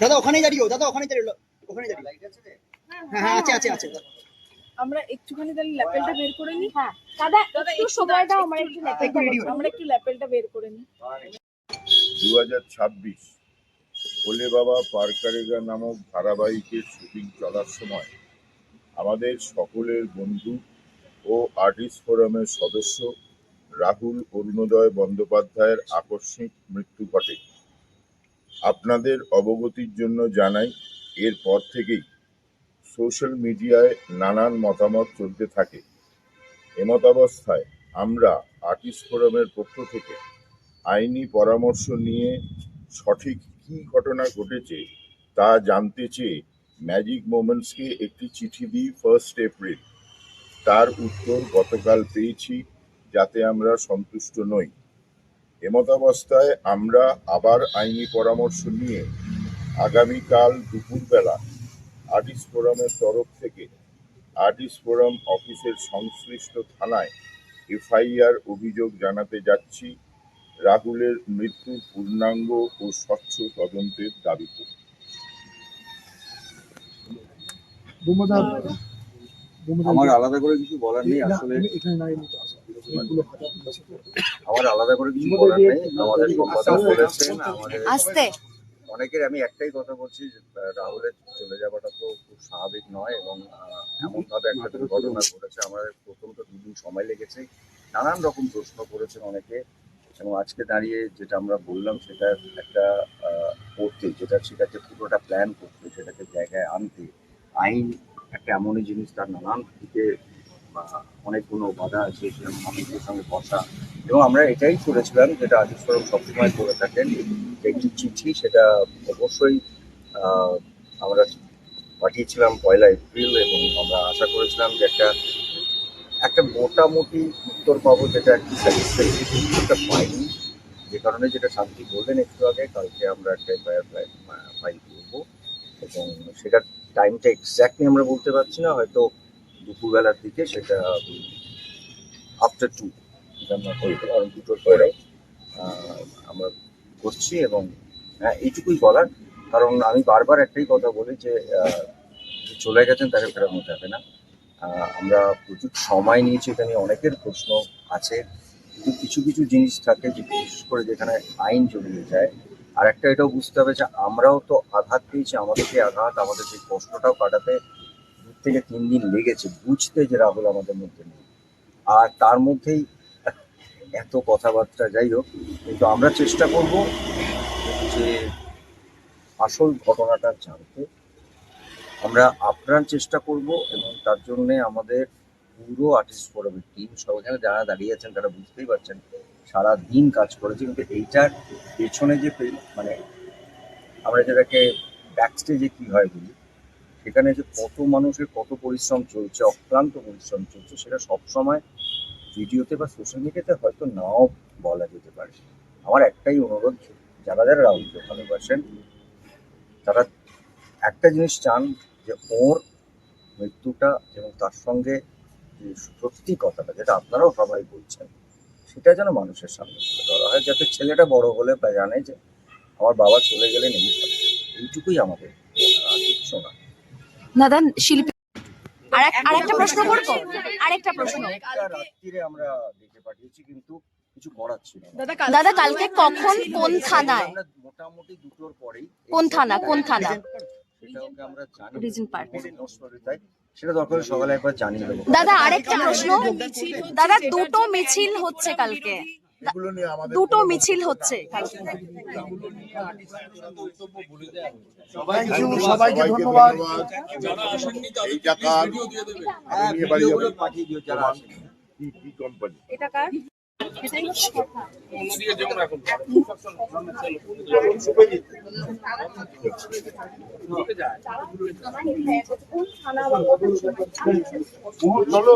দাদা ওখানেই দাঁড়িয়ে, দাদা ওখানেই দাঁড়িয়ে, ওখানেই দাঁড়িয়ে। হ্যাঁ হ্যাঁ আছে আছে আছে। আমরা একটুখানি তাহলে ল্যাপেলটা বের করে নিই। হ্যাঁ দাদা একটু সময় দাও, আমরা একটু আমরা একটু ল্যাপেলটা বের করে নিই। 2026 ওলে বাবা পারকারেগা নামক ধারাবাহিকের শুটিং চলার সময় আমাদের সকলের বন্ধু ও আর্টিস্ট ফোরামের সদস্য রাহুল অরুণোদয় বন্দ্যোপাধ্যায়ের আকস্মিক মৃত্যু ঘটে। আপনাদের অবগতির জন্য জানাই, এরপর থেকেই সোশ্যাল মিডিয়ায় নানান মতামত চলতে থাকে। এমতাবস্থায় আমরা আর্টিস্ট ফোরামের পক্ষ থেকে আইনি পরামর্শ নিয়ে সঠিক কী ঘটনা ঘটেছে তা জানতে চেয়ে ম্যাজিক মোমেন্টসকে একটি চিঠি দিই 1 এপ্রিল। তার উত্তর গতকাল পেয়েছি, যাতে আমরা সন্তুষ্ট নই। এমতাবস্থায় আমরা আবার আইনি পরামর্শ নিয়ে আগামীকাল দুপুরবেলা আর্টিস্ট ফোরামের তরফ থেকে আর্টিস্ট ফোরাম অফিসের সংশ্লিষ্ট থানায় এফআইআর অভিযোগ জানাতে যাচ্ছি, রাহুলের মৃত্যুর পূর্ণাঙ্গ ও স্বচ্ছ তদন্তের দাবিতে। আমার আলাদা করে কিছু বলার নেই, আসলে আমার আলাদা করে কিছু বলার নেই। আমাদের সম্পাদক বলেছেন, আমাদের অনেকের আমি একটাই কথা বলছি, রাহুলের চলে যাওয়াটা তো খুব স্বাভাবিক নয় এবং এমনভাবে একটা দুর্ঘটনা ঘটেছে। আমাদের প্রথম তো 2 দিন সময় লেগেছে, নানান রকম প্রশ্ন করেছেন অনেকে, এবং আজকে দাঁড়িয়ে যেটা আমরা বললাম সেটা একটা করতে, সেটাকে পুরোটা প্ল্যান করতে, সেটাকে জায়গায় আনতে, আইন একটা এমনই জিনিস, তার নানান দিকে অনেকগুলো বাধা আছে, মানুষের সঙ্গে বসা। এবং আমরা এটাই করেছিলাম, যেটা আর্টিস্ট ফোরাম সবসময় করে থাকেন, একটি চিঠি, সেটা অবশ্যই আমরা পাঠিয়েছিলাম 1 এপ্রিল, এবং আমরা আশা করেছিলাম যে একটা মোটামুটি উত্তর পাবো, যেটা একটি স্যাটিসফ্যাক্টরি উত্তরটা পাইনি। যে কারণে, যেটা শান্তি বললেন একটু আগে, কালকে আমরা একটা এফআইআর ফাইল করবো, এবং সেটার টাইমটা এক্স্যাক্টলি আমরা বলতে পারছি না, হয়তো দুপুরবেলার দিকে, সেটা আফটার 2, কারণ 2টোর পরে আমরা করছি। এবং এইটুকুই বলার, কারণ আমি বারবার একটাই কথা বলি যে চলে গেছেন তাকে ফেরানো যাবে না। আমরা প্রচুর সময় নিয়েছি, এখানে অনেকের প্রশ্ন আছে, কিন্তু কিছু কিছু জিনিস থাকে যে বিশেষ করে যেখানে আইন জড়িয়ে যায়। আর একটা এটাও বুঝতে হবে যে আমরাও তো আঘাত পেয়েছি, আমাদের সেই আঘাত, আমাদের সেই কষ্টটাও কাটাতে 2 থেকে 3 দিন লেগেছে বুঝতে যে রাহুল আমাদের মধ্যে নেই। আর তার মধ্যেই এত কথাবার্তা, যাই হোক, কিন্তু আমরা চেষ্টা করব যে আসল ঘটনাটা জানতে, আমরা আপ্রাণ চেষ্টা করব, এবং তার জন্য আমাদের পুরো আর্টিস্ট ফোরামের টিম, সব এখানে যারা দাঁড়িয়ে আছেন তারা বুঝতেই পারছেন সারা দিন কাজ করেছে। কিন্তু এইটার পেছনে যে মানে আমরা যেটাকে ব্যাকস্টেজে কি হয় বলি, সেখানে যে কত মানুষের কত পরিশ্রম চলছে, অক্লান্ত পরিশ্রম চলছে, সেটা সবসময় ভিডিওতে বা সোশ্যাল মিডিয়াতে হয়তো নাও বলা যেতে পারে। আমার একটাই অনুরোধ, যারা যারা রাহুলকে ভালোবাসেন, তারা একটা জিনিস চান, যে ওর মৃত্যুটা এবং তার সঙ্গে যে সত্যি কথাটা, যেটা আপনারাও সবাই বলছেন, সেটা যেন মানুষের সামনে তুলে ধরা হয়, যাতে ছেলেটা বড় হলে বা জানে যে আমার বাবা চলে গেলে নেই। এইটুকুই আমাদের, কিচ্ছু না। দাদা শিল্পী আরেকটা প্রশ্ন করবো, আরেকটা প্রশ্ন। রাত্রিরে আমরা দেখে পাঠিয়েছি, কিন্তু কিছু করার ছিল না। দাদা কালকে কখন, কোন থানায়? মোটামুটি 2টোর পরেই। কোন থানা? সেটাকে আমরা জানি, রিজন পার্ট, সেটা দরকার সকালে একবার জানিয়ে দেবো। দাদা আরেকটা প্রশ্ন, দাদা 2টো মিছিল হচ্ছে কালকে, 2টো মিছিল হচ্ছে সবাইকে ধন্যবাদ। এই টাকা নিয়ে বাড়ি যাবে, পাঠিয়ে দিও যারা আসে। কি কোম্পানি এটা কার? এটাই হচ্ছে কথা। চলো।